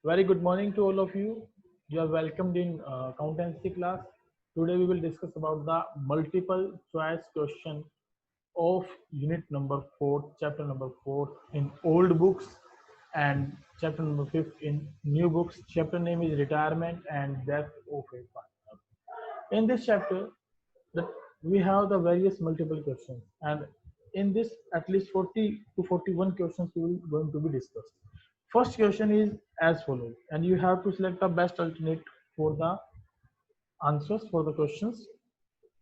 Very good morning to all of you. You are welcomed in accountancy class. Today we will discuss about the multiple choice question of unit number 4, chapter number 4 in old books and chapter number 5 in new books. Chapter name is retirement and death of a partner. In this chapter, we have the various multiple questions, and in this at least 40 to 41 questions we will going to be discussed. First question is as follows, and you have to select the best alternate for the answers for the questions.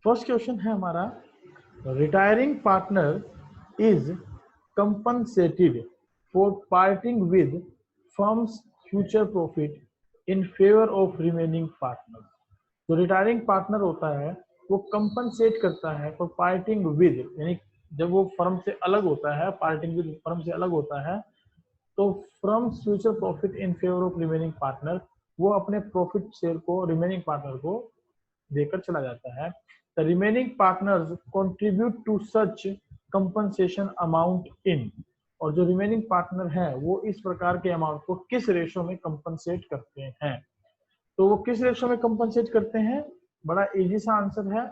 First question है हमारा, retiring partner is compensated for parting with firm's future profit in favor of remaining partners. जो retiring partner होता है वो compensate करता है for parting with, यानी जब वो फर्म से अलग होता है, पार्टिंग विद फर्म से अलग होता है, तो from future profit in favour of remaining partner, वो अपने प्रॉफिट शेयर को रिमेनिंग पार्टनर को देकर चला जाता है. The remaining partners contribute to such compensation amount in, और जो रिमेनिंग पार्टनर है वो इस प्रकार के अमाउंट को किस रेशो में कंपनसेट करते हैं. तो वो किस रेशो में कंपनसेट करते हैं? बड़ा इजी सा आंसर है,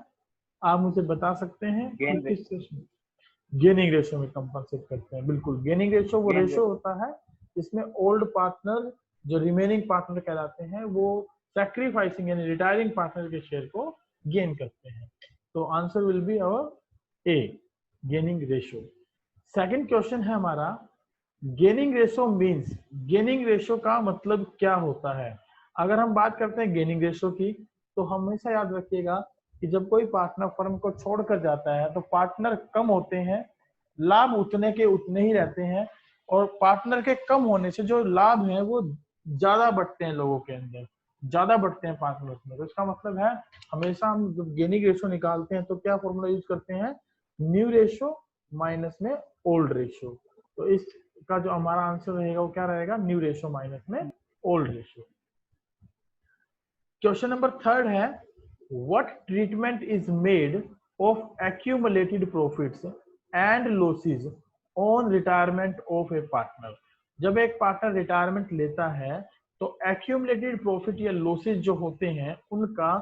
आप मुझे बता सकते हैं कि किस रेशो में? गेनिंग रेशो में कंपनसेट करते हैं. बिल्कुल, गेनिंग रेशो वो रेशो होता है जिसमें ओल्ड पार्टनर जो रिमेनिंग पार्टनर कहलाते हैं वो सैक्रिफाइसिंग यानी रिटायरिंग पार्टनर के शेयर को गेन करते हैं. तो answer will be our A, gaining ratio. Second question है हमारा, gaining ratio means, gaining ratio का मतलब क्या होता है? अगर हम बात करते हैं गेनिंग रेशो की, तो हमेशा याद रखिएगा कि जब कोई पार्टनर फर्म को छोड़कर जाता है तो पार्टनर कम होते हैं, लाभ उतने के उतने ही रहते हैं, और पार्टनर के कम होने से जो लाभ है वो ज्यादा बढ़ते हैं, लोगों के अंदर ज्यादा बढ़ते हैं पार्टनर में. तो इसका मतलब है हमेशा हम जब गेनिंग रेशो निकालते हैं तो क्या फॉर्मूला यूज करते हैं? न्यू रेशो माइनस में ओल्ड रेशो. तो इसका जो हमारा आंसर रहेगा वो क्या रहेगा? न्यू रेशो माइनस में old ratio. Question number third है, what treatment is made of accumulated profits and losses on retirement of a partner. जब एक पार्टनर रिटायरमेंट लेता है तो accumulated profit या losses जो होते हैं उनका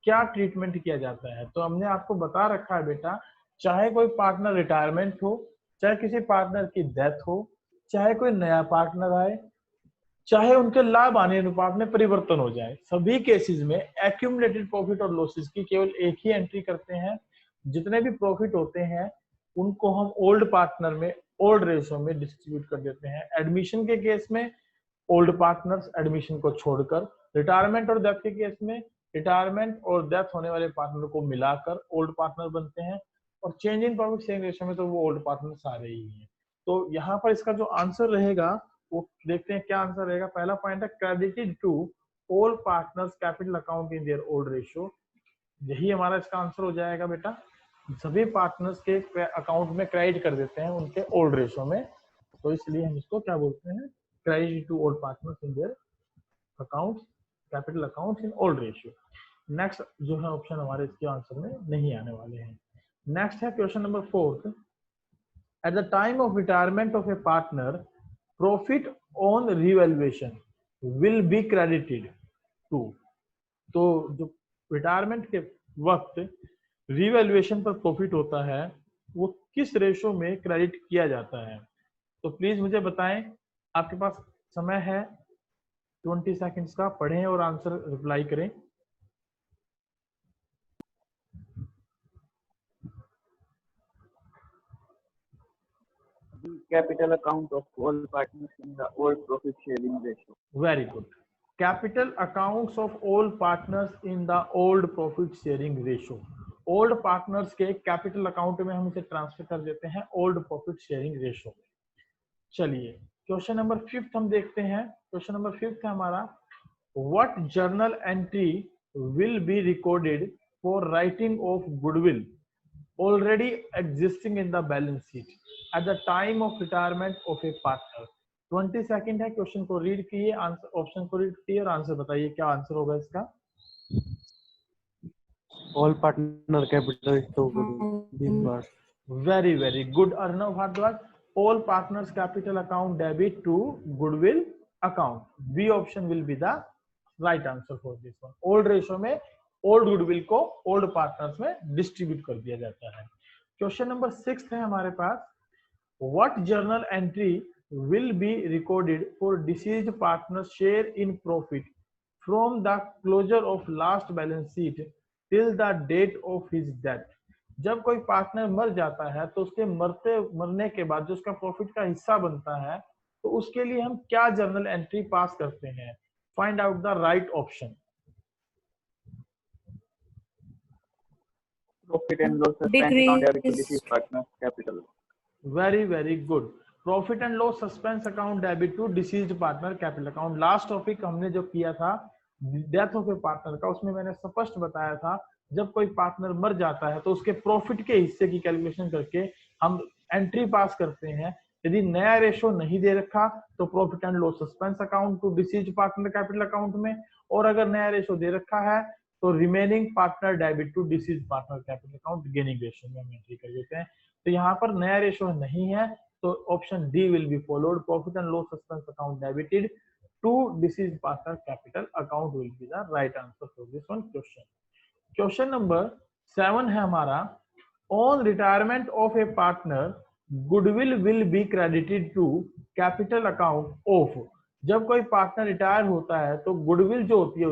क्या ट्रीटमेंट किया जाता है? तो हमने आपको बता रखा है बेटा, चाहे कोई पार्टनर रिटायरमेंट हो, चाहे किसी पार्टनर की डेथ हो, चाहे कोई नया पार्टनर आए, चाहे उनके लाभ आने अनुपात में परिवर्तन हो जाए, सभी केसेस में एक्यूमुलेटेड प्रॉफिट और लॉसेस की केवल एक ही एंट्री करते हैं. जितने भी प्रॉफिट होते हैं उनको हम ओल्ड पार्टनर में ओल्ड रेशो में डिस्ट्रीब्यूट कर देते हैं. एडमिशन के केस में ओल्ड पार्टनर्स एडमिशन को छोड़कर, रिटायरमेंट और डेथ के केस में रिटायरमेंट और डेथ होने वाले पार्टनर को मिलाकर ओल्ड पार्टनर बनते हैं, और change in profit sharing ratio में तो वो ओल्ड पार्टनर सारे ही हैं. तो यहाँ पर इसका जो आंसर रहेगा वो देखते हैं क्या आंसर रहेगा. पहला पॉइंट है credited to all partners capital account in their old ratio. यही हमारा इसका आंसर हो जाएगा बेटा, सभी पार्टनर्स के अकाउंट में क्रेडिट कर देते हैं उनके ओल्ड रेशियो में, तो इसलिए हम इसको क्या बोलते हैं? Credited to all partners in their account capital account in old ratio. Next जो है ऑप्शन हमारे इसके आंसर में नहीं आने वाले हैं. नेक्स्ट है question number fourth, at the time of retirement of a partner profit on revaluation will be credited to. तो जो रिटायरमेंट के वक्त रिवैल्यूएशन पर प्रॉफिट होता है वो किस रेशो में क्रेडिट किया जाता है? तो प्लीज मुझे बताएं, आपके पास समय है 20 सेकंड्स का, पढ़ें और आंसर रिप्लाई करें. Capital account of all partners in the old profit sharing ratio. Very good. Capital accounts of all partners in the old profit sharing ratio. Old partners के कैपिटल अकाउंट में हम इसे transfer कर देते हैं old profit sharing ratio में. चलिए question number fifth हम देखते हैं. क्वेश्चन नंबर फिफ्थ है हमारा, what journal entry will be recorded for writing of goodwill already existing in the balance sheet at the time of retirement of a partner. 20 second है, question को read कीजिए, answer option को read कीजिए और answer बताइए क्या answer होगा इसका. ऑल पार्टनर कैपिटल तो very good Arnav Bhardwaj. All partners capital account debit to goodwill account. B option will be the right answer for this one. Old ratio में old goodwill को old partners में distribute कर दिया जाता है. Question number 6 है हमारे पास. What journal entry will be recorded for deceased partner's share in profit from the closure of last balance sheet till the date of his death? जब कोई पार्टनर मर जाता है तो उसके मरने के बाद जो उसका प्रॉफिट का हिस्सा बनता है तो उसके लिए हम क्या जर्नल एंट्री पास करते हैं? Find out the right option. Profit and loss suspense account debit to deceased partner's capital. Very good. Profit and loss suspense account debit to deceased partner capital account. Last topic हमने जो किया था death of a partner का, उसमें मैंने स्पष्ट बताया था जब कोई पार्टनर मर जाता है तो उसके प्रॉफिट के हिस्से की कैलकुलेशन करके हम एंट्री पास करते हैं. यदि नया रेशो नहीं दे रखा तो profit and loss suspense account to deceased partner capital account में, और अगर नया रेशो दे रखा है तो remaining partner debit to deceased partner capital account gaining ratio में हम एंट्री कर देते हैं. तो यहाँ पर नया रेशो नहीं है तो option D will be followed. Profit and loss suspense account debited to deceased partner capital account will be the right answer for this one question. Question number 7 है हमारा. On retirement of a partner goodwill will be credited to capital account of. जब कोई partner retire होता है तो goodwill जो होती है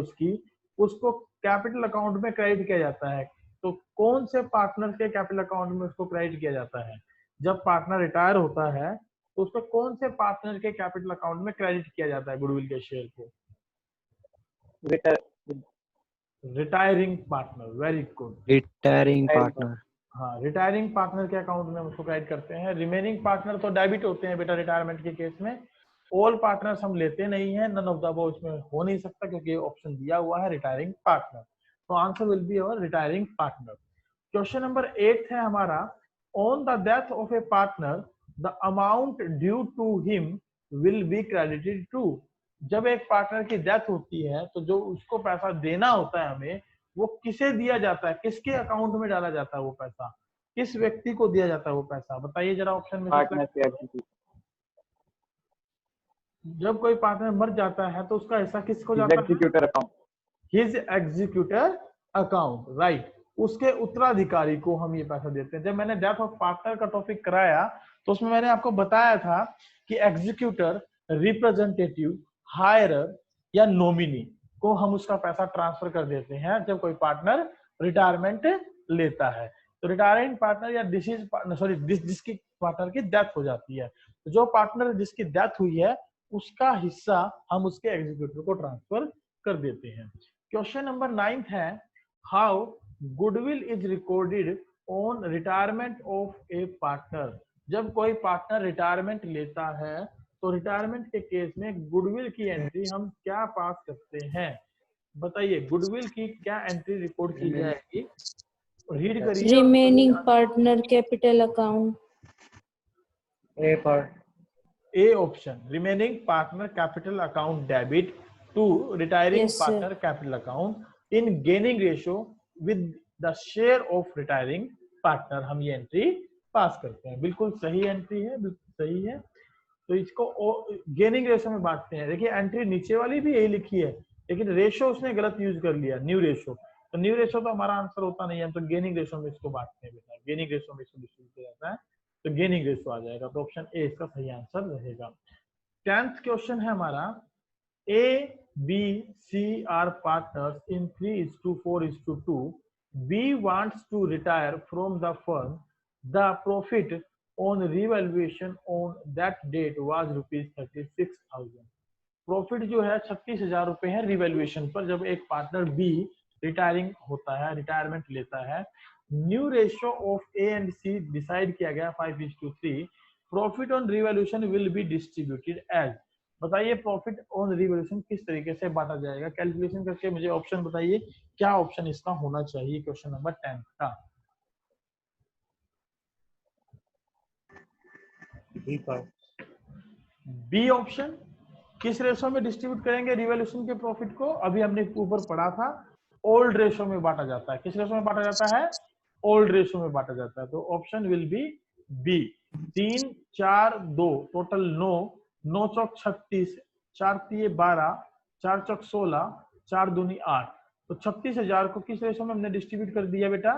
उसको कैपिटल अकाउंट में क्रेडिट किया जाता है. तो कौन से पार्टनर के कैपिटल अकाउंट में उसको क्रेडिट किया जाता है? जब पार्टनर रिटायर होता है तो उसको कौन से पार्टनर के कैपिटल अकाउंट में क्रेडिट किया जाता है गुडविल के शेयर को? Retiring partner. Very good. Retiring partner. हाँ, रिटायरिंग पार्टनर के अकाउंट में हम उसको क्रेडिट करते हैं. रिमेनिंग पार्टनर तो डेबिट होते हैं बेटा रिटायरमेंट के केस में. ऑल पार्टनर्स हम लेते नहीं है. नन ऑफ द अबव इसमें हो नहीं सकता क्योंकि ऑप्शन दिया हुआ है रिटायरिंग पार्टनर. तो answer will be our retiring partner. Question number 8 है हमारा. On the death of a partner the amount due to him will be credited to. जब एक पार्टनर की डेथ होती है तो जो उसको पैसा देना होता है हमें, वो किसे दिया जाता है? किसके अकाउंट में डाला जाता है वो पैसा? किस व्यक्ति को दिया जाता है वो पैसा? बताइए जरा ऑप्शन में. पार्टनर के एग्जीक्यूटिव. जब कोई पार्टनर मर जाता है तो उसका हिस्सा किसको जाता है? Executor account. His executor account. Right. उसके उत्तराधिकारी को हम ये पैसा देते हैं. जब मैंने डेथ ऑफ पार्टनर का टॉपिक कराया तो उसमें मैंने आपको बताया था कि एग्जीक्यूटर, रिप्रेजेंटेटिव, हायरर या नॉमिनी को हम उसका पैसा ट्रांसफर कर देते हैं जब कोई पार्टनर रिटायरमेंट लेता है. तो रिटायरिंग पार्टनर या डिसीज जिसकी पार्टनर की डेथ हो जाती है, तो जो पार्टनर जिसकी डेथ हुई है उसका हिस्सा हम उसके एग्जीक्यूटिव को ट्रांसफर कर देते हैं. क्वेश्चन नंबर 9 है. How goodwill is recorded on retirement of a partner. जब कोई पार्टनर रिटायरमेंट लेता है तो रिटायरमेंट के केस में गुडविल की एंट्री हम क्या पास करते हैं? बताइए गुडविल की क्या एंट्री रिकॉर्ड की जाएगी? रीड करिए. Remaining partner capital account. A option remaining partner capital account debit to retiring partner capital account in gaining ratio with the share of retiring partner. हम ये एंट्री पास करते हैं. बिल्कुल सही एंट्री है, बिल्कुल सही है. तो इसको गेनिंग रेशो में बांटते हैं. देखिए एंट्री नीचे वाली भी यही लिखी है लेकिन रेशो उसने गलत यूज कर लिया, न्यू रेशो. तो न्यू रेशो तो हमारा आंसर होता नहीं है. तो गेनिंग रेशो में इसको बांटते हैं बेटा. गेनिंग रेशो में इसको डिस्ट्रीब्यूट किया जाता है तो गेनिंग रेशो आ जाएगा. तो ऑप्शन ए इसका सही आंसर रहेगा. 10th क्वेश्चन है हमारा. A B C are partners in 3:4:2. B wants to retire from the firm. The profit on revaluation on that date was rupees 36,000. Profit जो है 36,000 रुपए है रिवैल्यूएशन पर जब एक पार्टनर बी रिटायरिंग होता है, रिटायरमेंट लेता है. New ratio of A and C decided किया गया 5:3. Profit on revaluation will be distributed as. बताइए प्रॉफिट ऑन रिवैल्यूएशन किस तरीके से बांटा जाएगा? कैलकुलेशन करके मुझे ऑप्शन बताइए क्या ऑप्शन इसका होना चाहिए क्वेश्चन नंबर 10 का. B option. किस रेशो में डिस्ट्रीब्यूट करेंगे रिवैल्यूएशन के प्रॉफिट को? अभी हमने ऊपर पढ़ा था ओल्ड रेशो में बांटा जाता है. किस रेशो में बांटा जाता है? ओल्ड रेशो में बांटा जाता है. तो option will be B. 3 4 2 total 9, 9 चौक 36, 4 तिये 12, 4 चौक 16, 4 दूनी 8। तो 36,000 को किस रेशो में हमने डिस्ट्रीब्यूट कर दिया बेटा?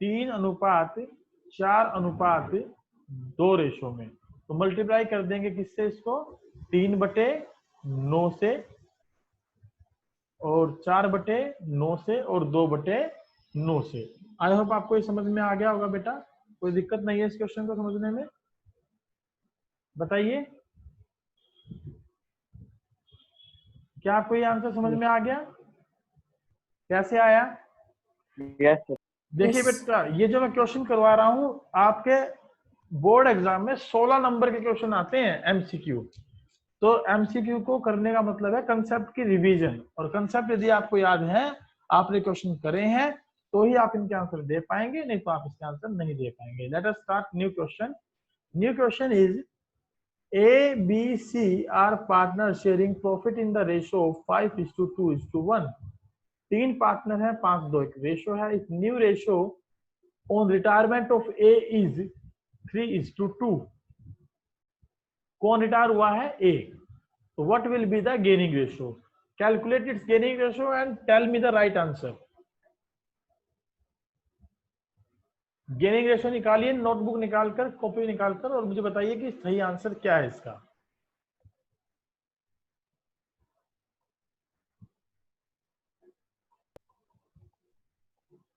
3:4:2 रेशो में। तो मल्टीप्लाई कर देंगे किससे इसको? 3/9 से और 4/9 से और 2/9 से। आई होप आपको ये समझ में आ गया होगा बेटा। कोई दिक्कत नहीं है इस क्वेश्चन को समझने में? बताइए, क्या आपको ये आंसर समझ में आ गया? कैसे आया? Yes, sir. देखिए Yes. बेटा, ये जो मैं क्वेश्चन करवा रहा हूँ आपके बोर्ड एग्जाम में 16 नंबर के क्वेश्चन आते हैं एमसीक्यू। तो एमसीक्यू को करने का मतलब है कंसेप्ट की रिवीजन, और कंसेप्ट यदि आपको याद है, आपने क्वेश्चन करे हैं, तो ही आप इनके आंसर दे पाएंगे, नहीं तो आप इसके आंसर नहीं दे पाएंगे। Let us start new question. New question is A, B, C are partners sharing profit in the ratio of 5:2:1। तीन पार्टनर है, 5:2 रेशियो है। If new ratio on retirement of A is 3:2। कौन रिटायर हुआ है? A। तो what will be the gaining ratio? Calculate its gaining ratio and tell me the right answer. Gaining ratio निकालिए, notebook निकालकर, copy निकालकर, और मुझे बताइए कि सही आंसर क्या है इसका।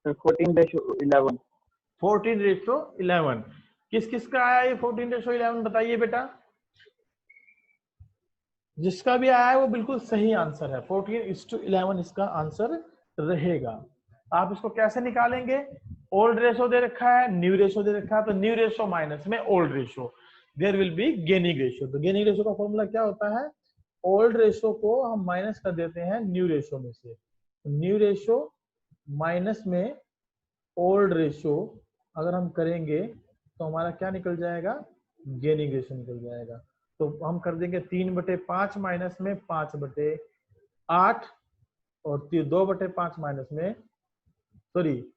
Sir, 14:11. 14:11। किस किस का आया ये 14:11? बताइए बेटा। जिसका भी आया है वो बिल्कुल सही आंसर है। 14:11 इसका आंसर रहेगा। आप इसको कैसे निकालेंगे? ओल्ड रेशो दे रखा है, न्यू रेशो दे रखा है, तो न्यू रेशो माइनस में old ratio, there will be gaining ratio. तो गेनिंग रेशो का फॉर्मूला क्या होता है? ओल्ड रेशो को हम माइनस कर देते हैं न्यू रेशो में से। न्यू रेशो माइनस में ओल्ड रेशो अगर हम करेंगे तो हमारा क्या निकल जाएगा? गेनिंग रेशो निकल जाएगा। तो हम कर देंगे 3/5 माइनस में 5/8 और 2/5 माइनस में, सॉरी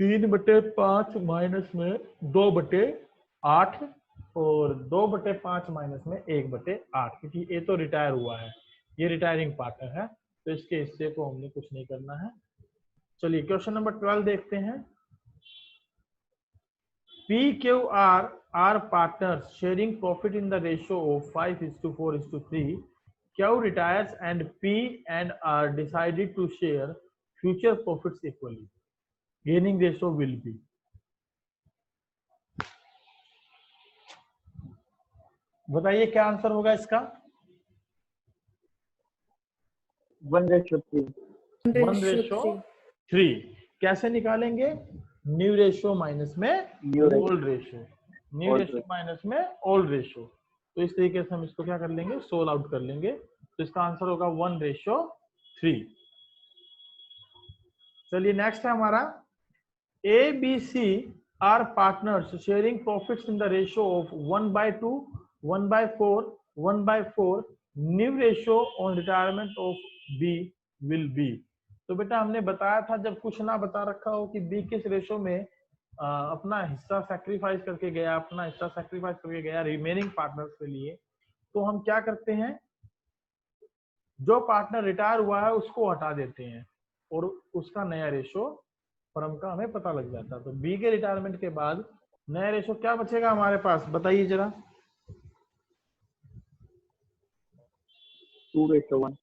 3/5 माइनस में 2/8 और 2/5 माइनस में 1/8, क्योंकि ये तो रिटायर हुआ है, ये रिटायरिंग पार्टनर है, तो इसके हिस्से को हमने कुछ नहीं करना है। चलिए क्वेश्चन नंबर 12 देखते हैं। PQR are partners sharing profit in the ratio of 5:4:3. Q retires and P and R decided to share future profits equally. Gaining ratio will be. बताइए क्या आंसर होगा इसका? 1:3. 1:3। कैसे निकालेंगे? न्यू रेशियो माइनस में New ratio. Old ratio, new Old ratio minus में old ratio. तो इस तरीके से हम इसको क्या कर लेंगे? सोल्व आउट कर लेंगे। तो इसका आंसर होगा 1:3। चलिए नेक्स्ट है हमारा A, B, C are partners sharing profits in the ratio of 1/2, 1/4, 1/4. New ratio on retirement of B will be. तो बेटा हमने बताया था, जब कुछ ना बता रखा हो कि B किस रेशो में अपना हिस्सा सैक्रिफाइस करके गया, अपना हिस्सा सैक्रिफाइस करके गया रिमेनिंग पार्टनर्स के लिए, तो हम क्या करते हैं? जो पार्टनर रिटायर हुआ है उसको हटा देते हैं और उसका नया रेशो फर्म का हमें पता लग जाता है। तो बी के रिटायरमेंट के बाद नया रेशो क्या बचेगा हमारे पास? बताइए जरा। 2:1.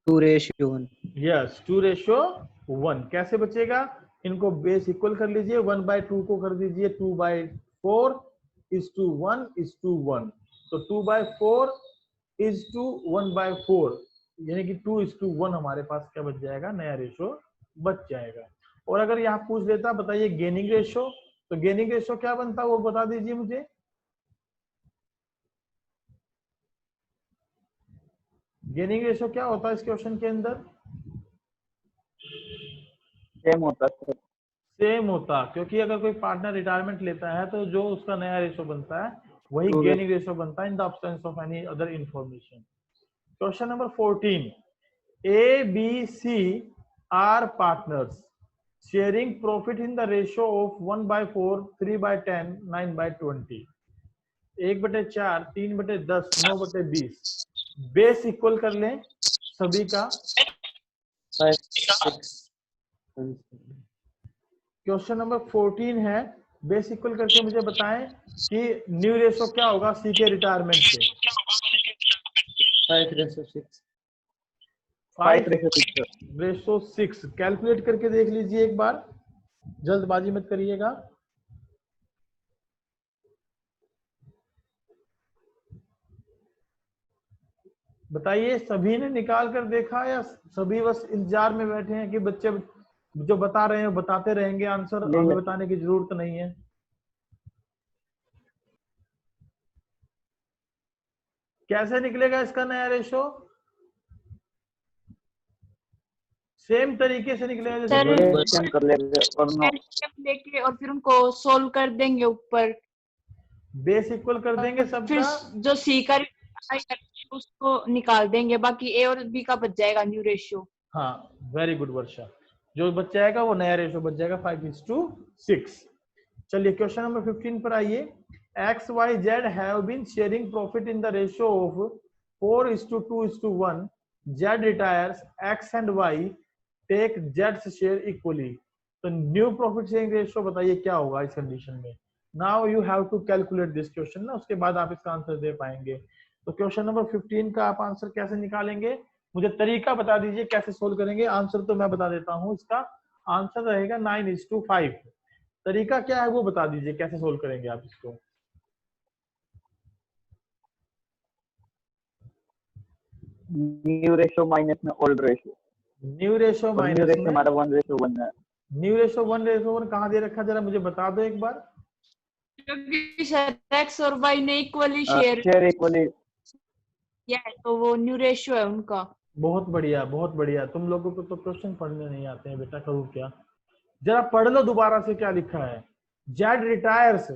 2:1। यस, 2:1। कैसे बचेगा? इनको बेस इक्वल कर लीजिए, 1/2 को कर दीजिए 2/4:1:1। तो 2/4:1/4 यानी कि 2:1 हमारे पास क्या बच जाएगा? नया रेशो बच जाएगा। और अगर यहाँ पूछ लेता बताइए गेनिंग रेशो, तो गेनिंग रेशो क्या बनता है वो बता दीजिए मुझे। गेनिंग रेशो क्या होता है इस क्वेश्चन के अंदर? Same होता है. सेम होता, क्योंकि अगर कोई पार्टनर रिटायरमेंट लेता है तो जो उसका नया रेशो बनता है वही True. गेनिंग रेशो बनता है in the absence of any other information. Question number 14। A, B, C are partners sharing profit in the ratio of 1/4, 3/10, 9/20. 1/4, 3/10, 9/20। Base equal कर लें सभी का। 5, 6। क्वेश्चन नंबर 14 है, बेस इक्वल करके मुझे बताएं कि न्यू रेशो क्या होगा सी के रिटायरमेंट पे। 5:6। 5:6 कैलकुलेट करके देख लीजिए एक बार, जल्दबाजी मत करिएगा। बताइए सभी ने निकाल कर देखा या सभी बस इंतजार में बैठे हैं कि बच्चे जो बता रहे हैं बताते रहेंगे आंसर, हमें बताने की जरूरत नहीं है। कैसे निकलेगा इसका नया रेशो? सेम तरीके से निकलेगा जैसे एडिशन कर लेंगे और नो लेके और फिर उनको सोल्व कर देंगे ऊपर, बेस इक्वल कर देंगे फिर सबका। जो सी का उसको निकाल देंगे, बाकी ए और बी का बच जाएगा न्यू रेशियो। हाँ वेरी गुड वर्षा, जो बच जाएगा वो नया रेशो बच जाएगा 5:6। चलिए क्वेश्चन नंबर 15 पर आइए। X Y Z have been sharing profit in the ratio of 4:2:1। Z retires, X and Y take जेड्स शेयर इक्वली। तो न्यू प्रॉफिट शेयरिंग रेशियो बताइए क्या होगा इस कंडीशन में। Now you have to calculate this question ना, उसके बाद आप इसका आंसर दे पाएंगे। तो क्वेश्चन नंबर 15 का आप आंसर कैसे निकालेंगे, मुझे तरीका बता दीजिए कैसे सोल्व करेंगे। आंसर तो मैं बता देता हूं, इसका आंसर रहेगा 9:5। तरीका क्या है वो बता दीजिए, कैसे सोल्व करेंगे आप इसको। न्यू रेशो माइनस में old ratio, new ratio new minus ratio में हमारा 1:1 है। न्यू रेशो 1:1 कहाँ दे रखा, जरा मुझे बता दो एक बार। क्योंकि शायद एक्स और वाई ने इक्वली शेयर शेयर इक्वली किया है, तो वो न्यू रेशियो है उनका। बहुत बढ़िया बहुत बढ़िया, तुम लोगों को तो क्वेश्चन पढ़ने नहीं आते हैं बेटा, करूँ क्या। जरा पढ़ लो दोबारा से क्या लिखा है। Z retires,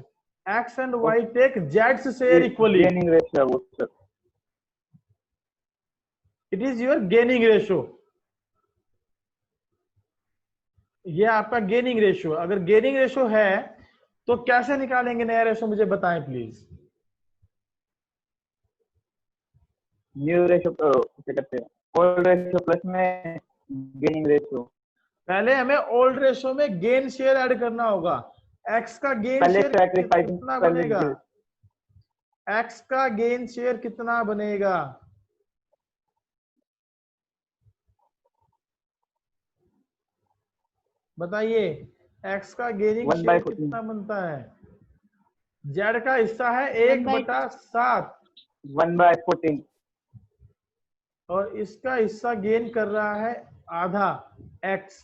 X and Y take जेड्स शेयर इक्वली। गेनिंग रेशो है वो sir. It is your gaining ratio, ये आपका गेनिंग रेशो। अगर गेनिंग रेशो है तो कैसे निकालेंगे नया रेशो, मुझे बताएं प्लीज। न्यू रेशो क्या कहते हैं, ओल्ड रेशो प्लस में गेनिंग रेशो। पहले हमें ओल्ड रेशो में गेन शेयर ऐड करना होगा। एक्स का गेन पहले शेयर सैक्रिफाइसिंग कितना बनेगा, एक्स का गेन शेयर कितना बनेगा। बताइए एक्स का गेनिंग शेयर कितना बनता है। जेड का हिस्सा है 1/7 1/14 और इसका हिस्सा गेन कर रहा है आधा एक्स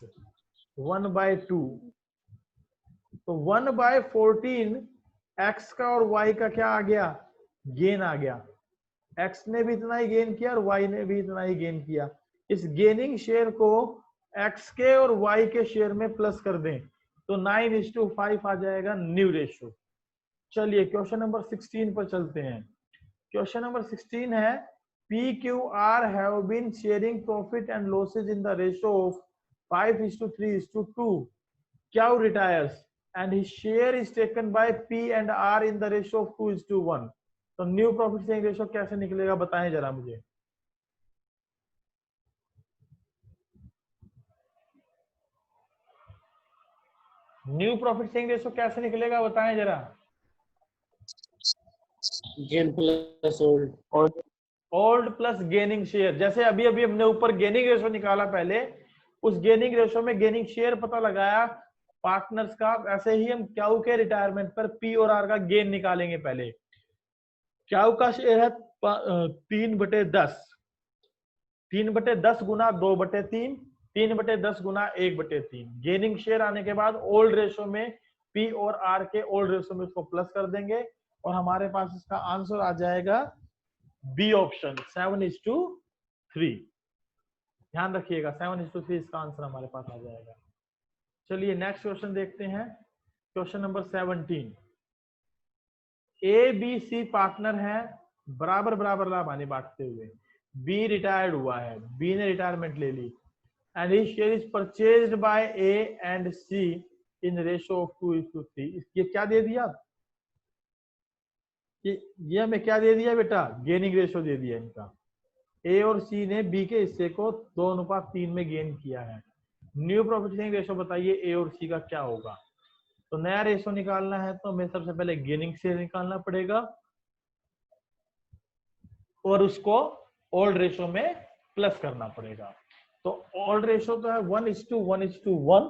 1/2। तो 1/14 एक्स का और वाई का क्या आ गया, गेन आ गया। एक्स ने भी इतना ही गेन किया और वाई ने भी इतना ही गेन किया। इस गेनिंग शेयर को एक्स के और वाई के शेयर में प्लस कर दें तो 9:5 आ जाएगा न्यू रेशो। चलिए क्वेश्चन नंबर 16 पर चलते हैं। क्वेश्चन नंबर 16 है PQR have been sharing profit and losses in the ratio of 5:3:2. Q retires and his share is taken by P and R in the ratio of 2:1. तो new profit sharing ratio कैसे निकलेगा बताएं जरा मुझे। New profit sharing ratio कैसे निकलेगा बताएं जरा। Gain plus old. और ओल्ड प्लस गेनिंग शेयर, जैसे अभी अभी हमने ऊपर गेनिंग रेशो निकाला पहले, उस गेनिंग रेशो में गेनिंग शेयर पता लगाया पार्टनर्स का, ऐसे ही हम क्याऊ के रिटायरमेंट पर पी और आर का गेन निकालेंगे। पहले क्याऊ का शेयर है 3/10, 3/10 गुना 2/3, 3/10 गुना 1/3। गेनिंग शेयर आने के बाद ओल्ड रेशो में पी और आर के ओल्ड रेशो में उसको प्लस कर देंगे और हमारे पास इसका आंसर आ जाएगा बी ऑप्शन 7:3। ध्यान रखिएगा 7:3 इसका आंसर हमारे पास आ जाएगा। चलिए नेक्स्ट क्वेश्चन देखते हैं। Question number 17। A B C partner है, बराबर बराबर लाभ हानि बांटते हुए। बी रिटायर्ड हुआ है, बी ने रिटायरमेंट ले ली and his share is purchased by A and C in ratio of 2:3। ये क्या दे दिया, ये हमें क्या दे दिया बेटा, गेनिंग रेशो दे दिया इनका। ए और सी ने बी के हिस्से को 2:3 में गेन किया है। न्यू प्रॉफिट शेयरिंग रेशो बताइए ए और सी का क्या होगा। तो नया रेशो निकालना है तो हमें सबसे पहले गेनिंग शेयर निकालना पड़ेगा और उसको ओल्ड रेशो में प्लस करना पड़ेगा। तो ओल्ड रेशो तो है 1:1:1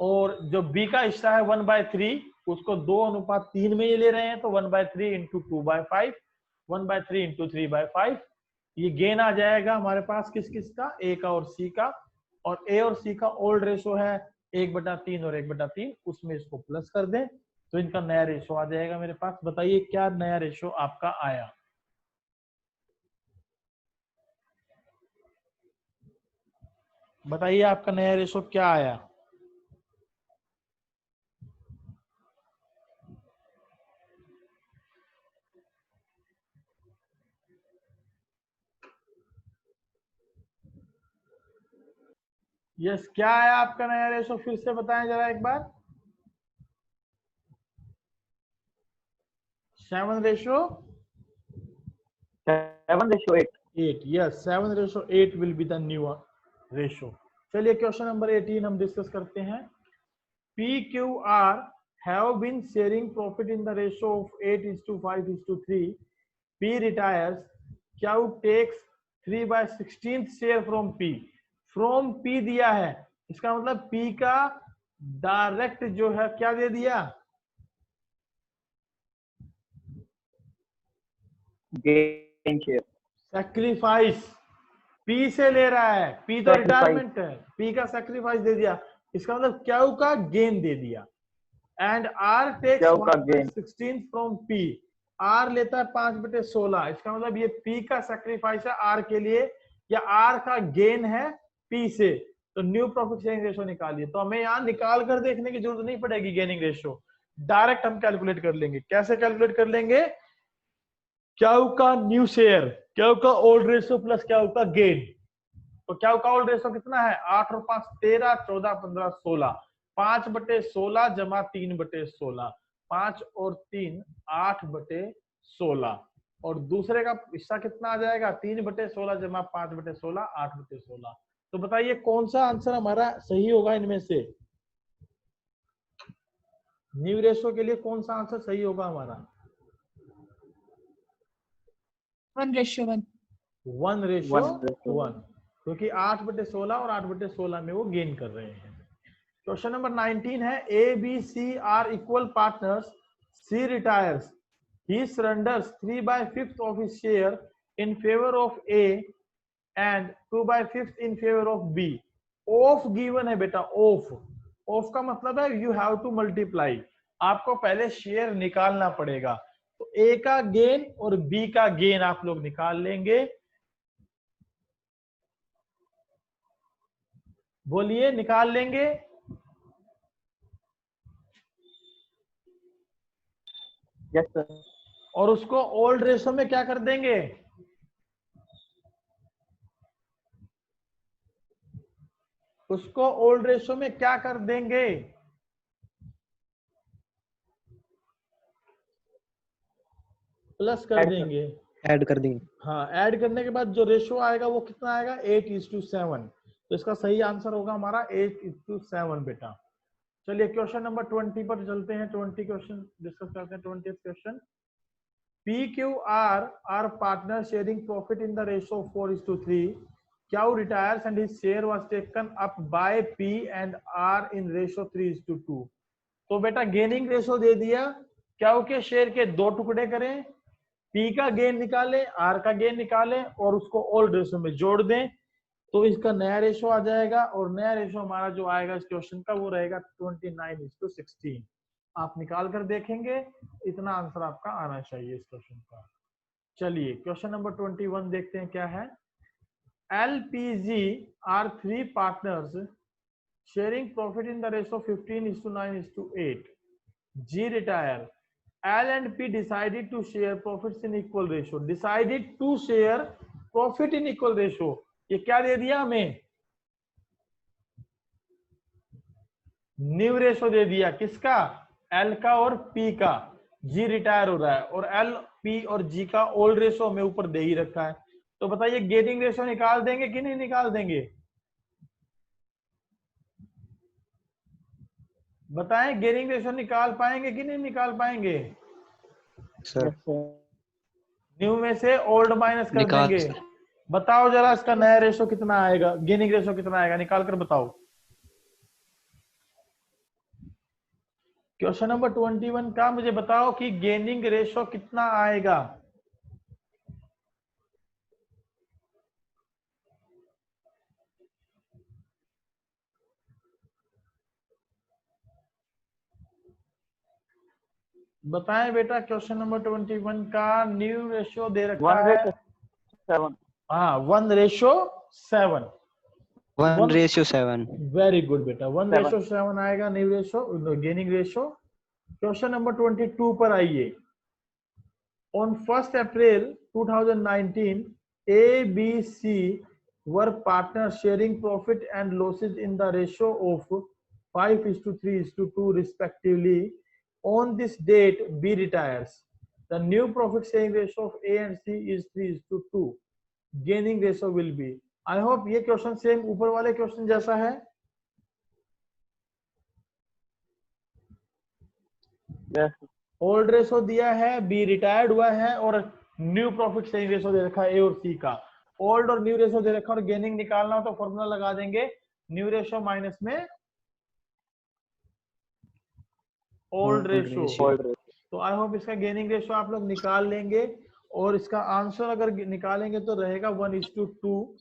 और जो बी का हिस्सा है 1/3 उसको 2:3 में ये ले रहे हैं तो 1/3 इंटू 2/5 1/3 इंटू 3/5 ये गेन आ जाएगा हमारे पास किस किस का, ए का और सी का। और ए और सी का ओल्ड रेशो है 1/3 और 1/3 उसमें इसको प्लस कर दें तो इनका नया रेशो आ जाएगा मेरे पास। बताइए क्या नया रेशो आपका आया। बताइए आपका नया रेशो क्या आया। यस, क्या आया आपका नया रेशो, फिर से बताएं जरा एक बार। 7:8। 7:8। Yes, 7:8 will be the new ratio. चलिए क्वेश्चन नंबर 18 हम डिस्कस करते हैं। PQR have been sharing profit in the ratio of 8:5:3. P retires. Q takes 3/16 share from P. From P दिया है, इसका मतलब P का डायरेक्ट जो है क्या दे दिया, गेन शेयर। सैक्रिफाइस। पी से ले रहा है, पी तो रिटायरमेंट है, पी का सैक्रिफाइस दे दिया, इसका मतलब क्यू का गेन दे दिया। And R takes 1/16 from P, R लेता है 5/16, इसका मतलब ये पी का सैक्रिफाइस है आर के लिए या आर का गेन है पी से। तो न्यू प्रॉफिट शेयरिंग रेशो निकालिए। तो हमें यहाँ निकाल कर देखने की जरूरत नहीं पड़ेगी गेनिंग रेशो, डायरेक्ट हम कैलकुलेट कर लेंगे। कैसे कैलकुलेट कर लेंगे, क्यू का न्यू शेयर, क्यू का ओल्ड रेशो प्लस क्यू का गेन। तो क्यू का ओल्ड रेशो कितना है, 8 और 5 13, 14 15 16, 5/16 जमा 3/16, 5 और 3 8/16 और दूसरे का हिस्सा कितना आ जाएगा, 3/16 जमा 5/16 8/16। तो बताइए कौन सा आंसर हमारा सही होगा इनमें से, न्यू रेशो के लिए कौन सा आंसर सही होगा हमारा। 1:1। 1:1, क्योंकि 8/16 और 8/16 में वो गेन कर रहे हैं। क्वेश्चन नंबर 19 है, A B C are equal partners, C retires, he surrenders 3/5 of his share in favour of A and 2/5 in favour of B. Of given है बेटा, ऑफ, ऑफ का मतलब है यू हैव टू मल्टीप्लाई, आपको पहले share निकालना पड़ेगा। तो ए का गेन और बी का गेन आप लोग निकाल लेंगे। बोलिए निकाल लेंगे। Yes sir. और उसको ओल्ड रेशो में क्या कर देंगे, उसको ओल्ड रेशो में क्या कर देंगे, प्लस कर देंगे, ऐड कर देंगे। हाँ ऐड करने के बाद जो रेशो आएगा वो कितना आएगा, 8:7। तो इसका सही आंसर होगा हमारा 8:7 बेटा। चलिए क्वेश्चन नंबर 20 पर चलते हैं, 20 क्वेश्चन डिस्कस करते हैं। 20th question, PQR are partners sharing profit in the ratio of 4:3. Q retires and his share was taken up by P and R in ratio 3:2. तो बेटा गेनिंग रेशो दे दिया, Q के share के 2 टुकड़े करें, P का गेन निकालें, R का गेन निकालें और उसको ओल्ड रेशो में जोड़ दें तो इसका नया रेशो आ जाएगा। और नया रेशो हमारा जो आएगा इस क्वेश्चन का वो रहेगा 29:16। आप निकाल कर देखेंगे, इतना आंसर आपका आना चाहिए इस क्वेश्चन का। चलिए क्वेश्चन नंबर 21 देखते हैं क्या है। LPG are 3 partners sharing profit in the ratio 15:9:8. G retire. L and P decided to share profits in equal ratio. Decided to share profit in equal ratio. ये क्या दे दिया हमें, न्यू रेशो दे दिया, किसका, एल का और पी का। जी retire हो रहा है और एल पी और जी का ओल्ड रेशो हमें ऊपर दे ही रखा है। तो बताइए गेनिंग रेशो निकाल देंगे कि नहीं निकाल देंगे? बताएं गेनिंग रेशो निकाल पाएंगे कि नहीं निकाल पाएंगे? Sir yes sir. न्यू में से ओल्ड माइनस कर निकाल देंगे। सर। बताओ जरा इसका नया रेशो कितना आएगा, गेनिंग रेशो कितना आएगा, निकाल कर बताओ। क्वेश्चन नंबर 21 का मुझे बताओ कि गेनिंग रेशो कितना आएगा। बताएं बेटा, क्वेश्चन नंबर 21 का न्यू रेशो दे रखा है। 1:7। हाँ 1:7। 1:7। वेरी गुड बेटा, 7। 1:7 आएगा new ratio, gaining ratio. Question number 22 पर आइए। On 1 April 2019, ABC were partners sharing profit and losses in the ratio of 5:3:2 respectively. On this date, B retires. The new profit sharing ratio of A and C is 3:2. Gaining ratio will be. I hope ये question same ऊपर वाले question जैसा है। Yes old ratio दिया है, B retired हुआ है और न्यू प्रॉफिट शेयरिंग रेशो दे रखा है ए और सी का। ओल्ड और न्यू रेशो दे रखा है और गेनिंग निकालना हो तो फॉर्मूला लगा देंगे, न्यू रेशो माइनस में ओल्ड रेशो। तो आई होप इसका गेनिंग रेशो आप लोग निकाल लेंगे और इसका आंसर अगर निकालेंगे तो रहेगा 1:2।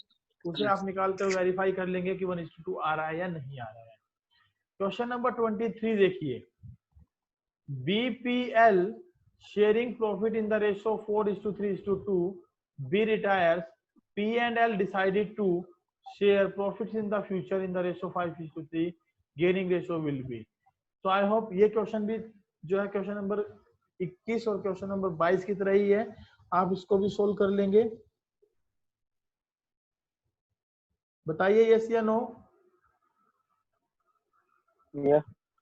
उसे आप निकाल कर वेरीफाई कर लेंगे कि 1:2 आ रहा है या नहीं आ रहा है। क्वेश्चन नंबर 23 देखिए। BPL sharing profit in the ratio 4:3:2. B retires. P and L decided to share profits in the future in the ratio 5:3. Gaining ratio will be. तो आई होप ये क्वेश्चन भी जो है क्वेश्चन नंबर 21 और question number 22 की तरह ही है, आप इसको भी सोल्व कर लेंगे। बताइए यस या नो।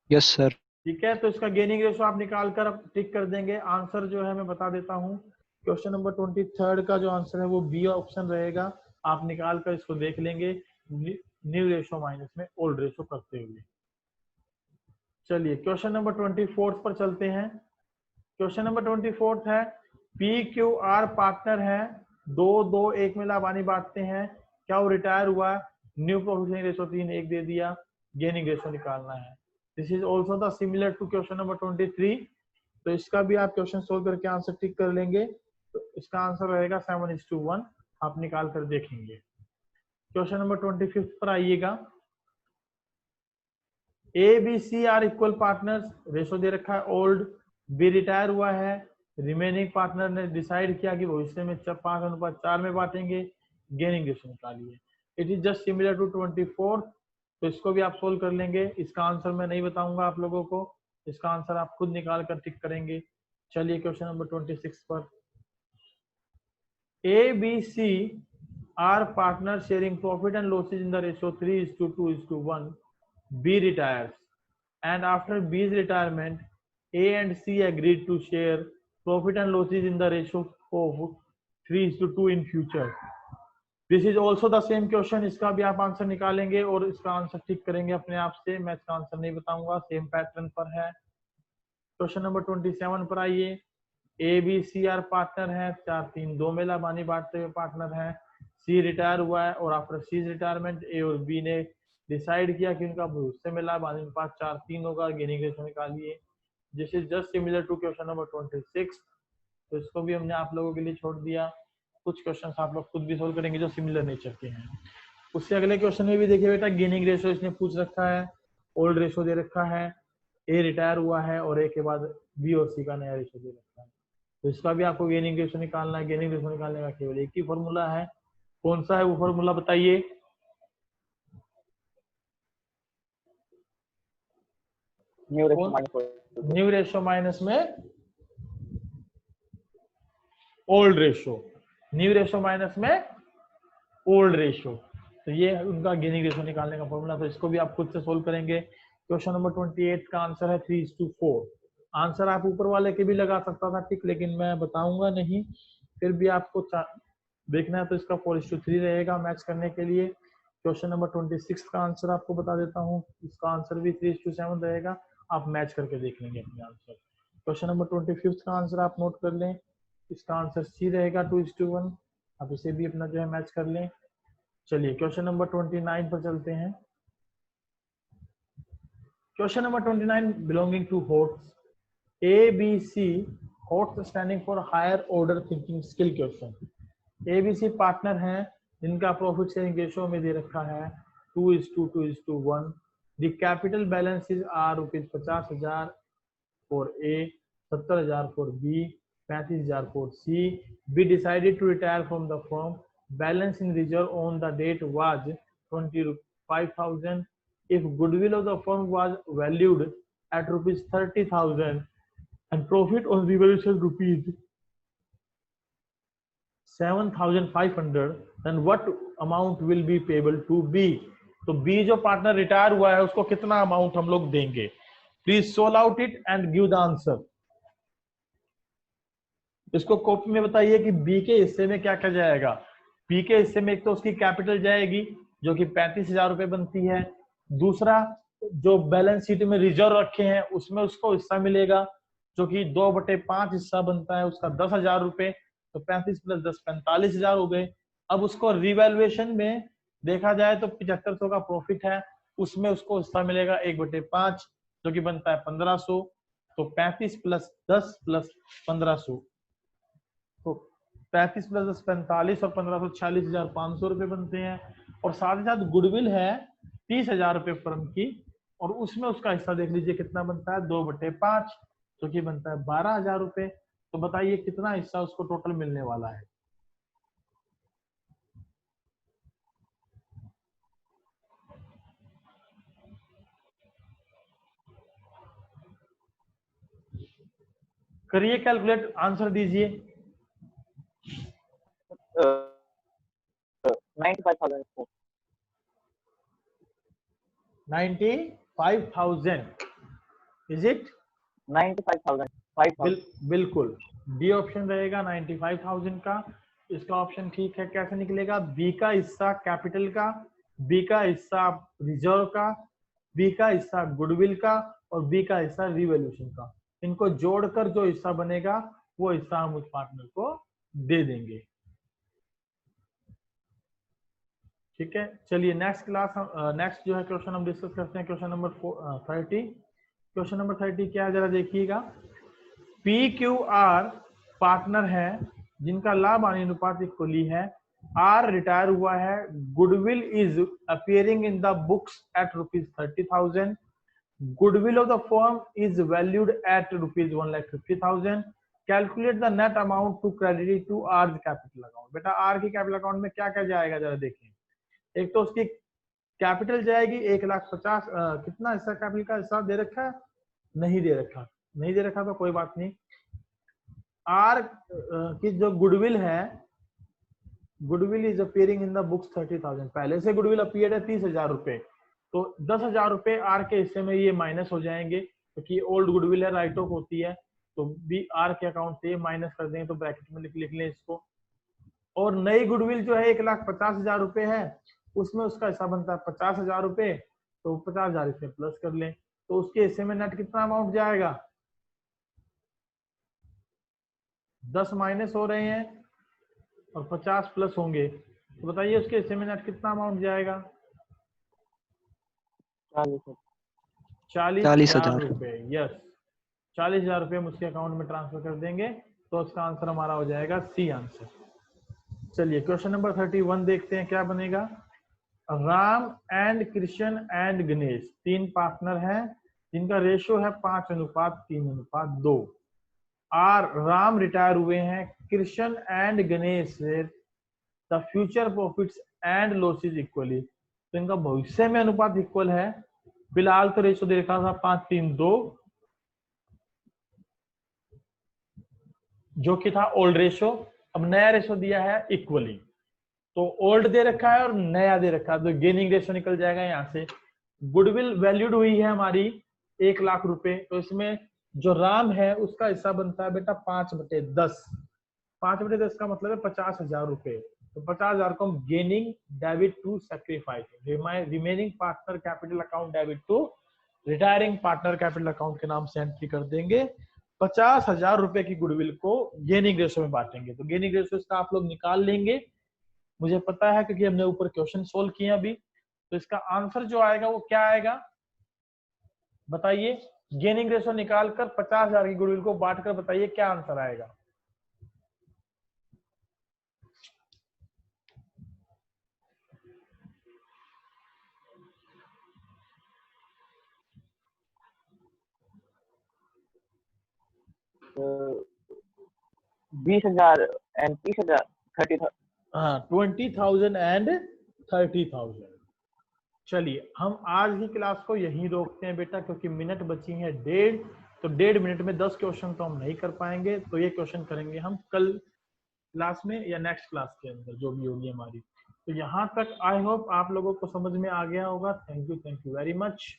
Yes sir. ठीक है, तो इसका गेनिंग रेशो आप निकाल कर टिक कर देंगे। आंसर जो है मैं बता देता हूं, क्वेश्चन नंबर 23 का जो आंसर है वो बी ऑप्शन रहेगा। आप निकाल कर इसको देख लेंगे न्यू रेशो माइनस में ओल्ड रेशो करते हुए। चलिए क्वेश्चन नंबर 24 पर चलते हैं। क्वेश्चन नंबर 24 है, पी क्यू आर पार्टनर है, 2 1 में लाभानी बांटते हैं, क्या वो रिटायर हुआ? न्यू प्रॉफिट रेशो 3:1 दे दिया, गेनिंग रेशो निकालना है। This is also the similar to question number 23। तो इसका भी आप क्वेश्चन सोल्व करके आंसर टिक कर लेंगे। तो इसका आंसर रहेगा 7:1। आप निकाल कर देखेंगे। क्वेश्चन नंबर 25 पर आइएगा। A B C are equal partners, ratio दे रखा है ओल्ड, बी रिटायर हुआ है, रिमेनिंग पार्टनर ने डिसाइड किया कि भविष्य में 5:4 में बांटेंगे, गेनिंग रेशो निकालिए। It is just similar to 24। तो इसको भी आप सोल्व कर लेंगे। इसका आंसर मैं नहीं बताऊंगा आप लोगों को, इसका आंसर आप खुद निकाल कर टिक करेंगे। चलिए क्वेश्चन नंबर 26 पर। A B C are partner sharing profit and losses in the ratio 3:2:1. B retires, and after B's retirement, A and C agreed to share profit and losses in the ratio of 3:2 in future. This is also the same question। इसका भी आप answer निकालेंगे और इसका answer tick करेंगे अपने आप से। मैं इसका आंसर नहीं बताऊंगा, सेम पैटर्न पर है। क्वेश्चन नंबर 27 पर आइए। A B C are partner है, 4-3-2 में लाभानी बांटते हुए पार्टनर है। सी रिटायर हुआ है और आफ्टर सी रिटायरमेंट ए और बी ने डिसाइड किया कि उनका भविष्य में लाभ अनुपात 4:3 होगा, गेनिंग रेशो निकालिए। This is just similar to question number 26। तो इसको भी हमने आप लोगों के लिए छोड़ दिया। कुछ क्वेश्चंस आप लोग खुद भी सोल्व करेंगे जो सिमिलर नेचर के हैं। उससे अगले क्वेश्चन में भी देखिए बेटा, गेनिंग रेशो इसने पूछ रखा है, ओल्ड रेशो दे रखा है, ए रिटायर हुआ है और ए के बाद बी और सी का नया रेशो दे रखा है। तो इसका भी आपको गेनिंग रेशो निकालना है। गेनिंग रेशो निकालने का केवल एक ही फॉर्मूला है। कौन सा है वो फॉर्मूला बताइए? न्यू रेशो माइनस में old ratio, new ratio minus में ओल्ड रेशो। तो ये उनका गेनिंग रेशो निकालने का फॉर्मूला। तो इसको भी आप खुद से सोल्व करेंगे। क्वेश्चन नंबर 28 का आंसर है 3:4। आंसर आप ऊपर वाले के भी लगा सकता था टिक, लेकिन मैं बताऊंगा नहीं, फिर भी आपको देखना है तो इसका 4:3 रहेगा मैच करने के लिए। क्वेश्चन नंबर 26 का आंसर आपको बता देता हूँ, इसका आंसर भी 3:7 रहेगा, आप मैच करके देख लेंगे अपने आंसर। क्वेश्चन नंबर 25 का आंसर आप नोट कर लें, इसका आंसर सी रहेगा 2:1, आप इसे भी अपना जो है मैच कर लें। चलिए क्वेश्चन नंबर 29 पर चलते हैं। Question number 29 belonging to HOTS, ABC, HOTS standing for higher order thinking skill question. ABC partner हैं जिनका प्रॉफिट शेयरिंग रेशियो में दे रखा है 2:2:1। The capital balances are ₹50,000 for A, 70,000 for B, 35,000 for C. B decided to retire from the firm, balance in reserve on the date was 25,000। if goodwill of the firm was valued at ₹30,000 and profit on revaluation ₹7,500, then what amount will be payable to B? तो B जो partner retire हुआ है उसको कितना amount हम लोग देंगे? Please solve out it and give the answer. इसको कॉपी में बताइए कि B के हिस्से में क्या क्या जाएगा। B के हिस्से में एक तो उसकी कैपिटल जाएगी जो कि 35,000 रुपए बनती है, दूसरा जो बैलेंस शीट में रिजर्व रखे हैं उसमें उसको हिस्सा मिलेगा जो कि 2/5 हिस्सा बनता है उसका 10,000 रुपए, तो 35 + 10 45,000 हो गए। अब उसको रिवैल्यूएशन में देखा जाए तो 7500 का प्रॉफिट है, उसमें उसको हिस्सा मिलेगा 1/5 जो कि बनता है 1500, तो 35 + 10 + 1500, तो 35 + 10 45 और 1500 46,500 रुपए बनते हैं। और साथ ही साथ गुडविल है 30,000 रुपए फर्म की, और उसमें उसका हिस्सा देख लीजिए कितना बनता है 2/5 जो कि बनता है 12,000 रुपए। तो बताइए कितना हिस्सा उसको टोटल मिलने वाला है। करिए कैलकुलेट, आंसर दीजिए। 95,000। 95,000 इज इट? 95,000। बिल्कुल डी ऑप्शन रहेगा 95,000 का, इसका ऑप्शन ठीक है। कैसे निकलेगा? बी का हिस्सा कैपिटल का, बी का हिस्सा रिजर्व का, बी का हिस्सा गुडविल का, और बी का हिस्सा रिवैल्यूएशन का। इनको जोड़कर जो हिस्सा बनेगा वो हिस्सा हम उस पार्टनर को दे देंगे। ठीक है, चलिए नेक्स्ट क्लास नेक्स्ट जो है क्वेश्चन हम डिस्कस करते हैं, क्वेश्चन नंबर 30। क्वेश्चन नंबर 30 क्या है जरा देखिएगा। PQR पार्टनर है जिनका लाभ हानि अनुपात इक्वली है, आर रिटायर हुआ है, goodwill is appearing in the books at ₹30,000, goodwill of the firm is valued at ₹1,50,000, calculate the net amount to credit to R capital account. बेटा आर की कैपिटल अकाउंट में क्या क्या जाएगा जरा देखें। एक तो उसकी कैपिटल जाएगी 1,50,000, कितना हिस्सा कैपिटल का हिस्सा दे रखा है? नहीं दे रखा, नहीं दे रखा तो कोई बात नहीं। आर की जो गुडविल है, goodwill is appearing in the books 30,000, पहले से गुडविल अपीयर्ड है 30,000 रुपए, तो 10,000 रुपए आर के हिस्से में ये माइनस हो जाएंगे क्योंकि ओल्ड गुडविल है, राइट ऑफ होती है, तो बी आर के अकाउंट से माइनस कर देंगे, तो ब्रैकेट में लिख लें इसको। और नई गुडविल जो है 1,50,000 रुपए है, उसमें उसका हिस्सा बनता है 50,000 रुपए, तो 50,000 इसमें प्लस कर लें, तो उसके हिस्से में नेट कितना अमाउंट जाएगा? 10 माइनस हो रहे हैं और 50 प्लस होंगे, तो बताइए उसके हिस्से में नेट कितना अमाउंट जाएगा? 40,000 रुपए। यस, 40,000 रुपए हम उसके अकाउंट में ट्रांसफर कर देंगे, तो उसका आंसर हमारा हो जाएगा सी आंसर। चलिए क्वेश्चन नंबर 31 देखते हैं क्या बनेगा। Ram and Krishna and Ganesh 3 partner हैं जिनका रेशियो है 5:3:2। आर राम रिटायर हुए हैं, Krishna and Ganesh the future profits and losses equally, तो इनका भविष्य में अनुपात इक्वल है। फिलहाल तो रेशियो दे रखा था 5:3:2 जो कि था ओल्ड रेशियो, अब नया रेशियो दिया है इक्वली, तो ओल्ड दे रखा है और नया दे रखा है, तो गेनिंग रेशियो निकल जाएगा यहाँ से। गुडविल वैल्यूड हुई है हमारी 1,00,000 रुपए, तो इसमें जो राम है उसका हिस्सा बनता है बेटा 5/10। 5/10 का मतलब है 50,000 रुपए। तो 50,000 को हम gaining debit to sacrifice, remaining partner capital account debit to retiring partner capital account के नाम से एंट्री कर देंगे। 50,000 रुपए की गुडविल को गेनिंग रेशो में बांटेंगे। तो गेनिंग रेशो इसका आप लोग निकाल लेंगे, मुझे पता है क्योंकि हमने ऊपर क्वेश्चन सोल्व किए अभी। तो इसका आंसर जो आएगा वो क्या आएगा बताइए। गेनिंग रेशो निकालकर 50,000 की गुडविल को बांटकर बताइए क्या आंसर आएगा। तो 20,000 एंड 30,000 30,000। हाँ 20,000 एंड 30,000। चलिए हम आज की क्लास को यहीं रोकते हैं बेटा, क्योंकि मिनट बची हैं 1.5। तो 1.5 मिनट में 10 क्वेश्चन तो हम नहीं कर पाएंगे, तो ये क्वेश्चन करेंगे हम कल क्लास में या नेक्स्ट क्लास के अंदर जो भी होगी हमारी। तो यहाँ तक आई होप आप लोगों को समझ में आ गया होगा। Thank you very much.